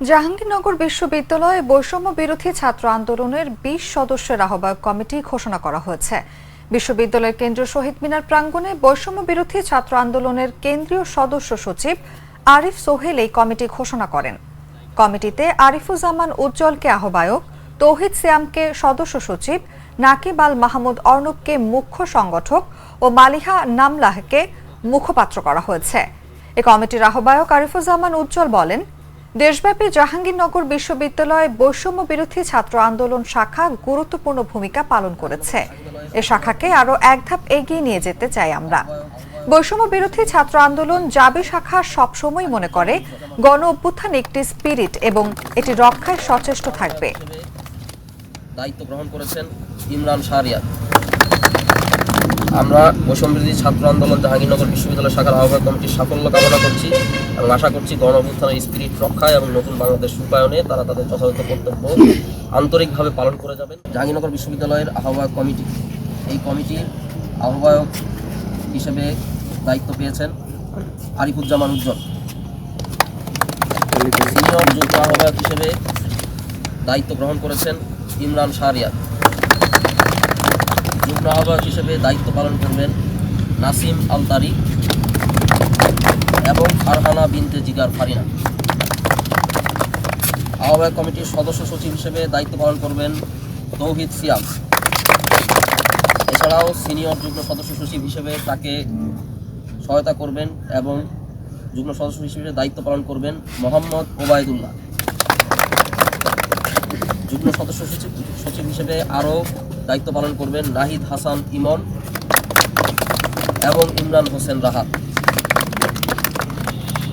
জাহাঙ্গীরনগর বিশ্ববিদ্যালয়ে বৈষম্য বিরোধী ছাত্র আন্দোলনের ২০ সদস্যের আহ্বায়ক কমিটি ঘোষণা করা হয়েছে। বিশ্ববিদ্যালয়ের কেন্দ্রীয় শহীদ মিনার প্রাঙ্গণে বৈষম্য বিরোধী ছাত্র আন্দোলনের কেন্দ্রীয় সদস্য সচিব আরিফ সোহেল এই কমিটি ঘোষণা করেন। কমিটিতে আরিফুজ্জামান উজ্জ্বলকে আহ্বায়ক, তৌহিদ সিয়ামকে সদস্য সচিব, নাকিব আল মাহমুদ অর্ণবকে মুখ্য সংগঠক ও মালিহা নামলাহকে মুখপাত্র করা হয়েছে। এই কমিটির আহ্বায়ক আরিফুজ্জামান উজ্জ্বল বলেন, দেশব্যাপী জাহাঙ্গীরনগর বিশ্ববিদ্যালয় বৈষম্য বিরোধী ছাত্র আন্দোলন শাখা গুরুত্বপূর্ণ ভূমিকা পালন করেছে। এ শাখাকে আরো এক ধাপ এগিয়ে নিয়ে যেতে চাই আমরা। বৈষম্য বিরোধী ছাত্র আন্দোলন জাবি শাখা সবসময় মনে করে গণ অভ্যুত্থান একটি স্পিরিট এবং এটি রক্ষায় সচেষ্ট থাকবে। দায়িত্ব গ্রহণ করেছেন ইমরান শাহরিয়ার। আমরা বৈষম্য বিরোধী ছাত্র আন্দোলন জাহাঙ্গীরনগর বিশ্ববিদ্যালয় শাখার আহ্বায়ক কমিটির সাফল্য কামনা করছি এবং আশা করছি গণ অভ্যুত্থানের স্পিরিট রক্ষায় এবং নতুন বাংলাদেশ রূপায়ণে তারা তাদের যথাযথ কর্তব্য আন্তরিকভাবে পালন করে যাবেন। জাহাঙ্গীরনগর বিশ্ববিদ্যালয়ের আহ্বায়ক কমিটি, এই কমিটির আহ্বায়ক হিসেবে দায়িত্ব পেয়েছেন আরিফুজ্জামান উজ্জ্বল। সিনিয়র যুগ্ম আহ্বায়ক হিসেবে দায়িত্ব গ্রহণ করেছেন ইমরান শাহরিয়ার। যুগ্ম আহ্বায়ক হিসেবে দায়িত্ব পালন করবেন নাসিম আল তারিক এবং ফারহানা বিনতে জিগার ফারিনা। আহ্বায়ক কমিটির সদস্য সচিব হিসেবে দায়িত্ব পালন করবেন তৌহিদ সিয়াম। এছাড়াও সিনিয়র যুগ্ম সদস্য সচিব হিসেবে তাকে সহায়তা করবেন এবং যুগ্ম সদস্য হিসেবে দায়িত্ব পালন করবেন মোহাম্মদ ওবায়দুল্লাহ। যুগ্ম সদস্য সচিব হিসেবে আরও দায়িত্ব পালন করবেন নাহিদ হাসান ইমন এবং ইমরান হোসেন রাহাত।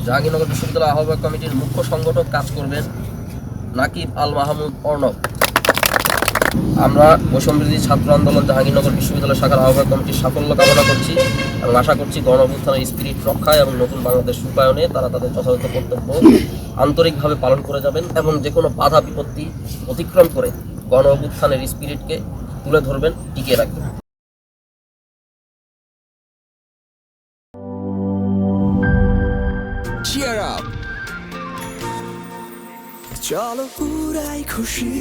জাহাঙ্গীরনগর বিশ্ববিদ্যালয় আহ্বায়ক কমিটির মুখ্য সংগঠক কাজ করবেন নাকিব আল মাহমুদ অর্ণব। আমরা বৈষম্য বিরোধী ছাত্র আন্দোলন জাহাঙ্গীরনগর বিশ্ববিদ্যালয় শাখার আহ্বায়ক কমিটির সাফল্য কামনা করছি এবং আশা করছি গণ অভ্যুত্থানের স্পিরিট রক্ষায় এবং নতুন বাংলাদেশ রূপায়ণে তারা তাদের যথাযথ কর্তব্য আন্তরিকভাবে পালন করে যাবেন এবং যে কোনো বাধা বিপত্তি অতিক্রম করে গণ অভ্যুত্থানের স্পিরিটকে তুলে ধরবেন, টিকিয়ে রাখবেন। Cheer up! চলো পুরাই খুশি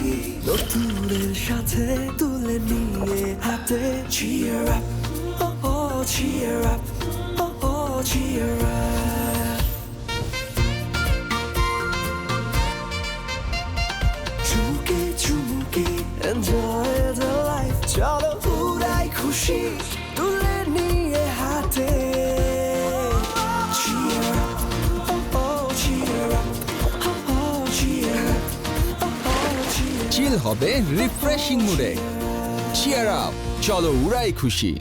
নতুনের সাথে তুলে নিয়ে হাতে। Cheer up, oh oh, cheer up, oh oh, cheer up. চুমুকে চুমুকে enjoy the life. চলো পুরাই খুশি তুলে নিয়ে হাতে। Cheer up, oh oh, cheer up. চিল হবে রিফ্রেশিং মুডে। চিয়ার আপ, চলো উড়াই খুশি।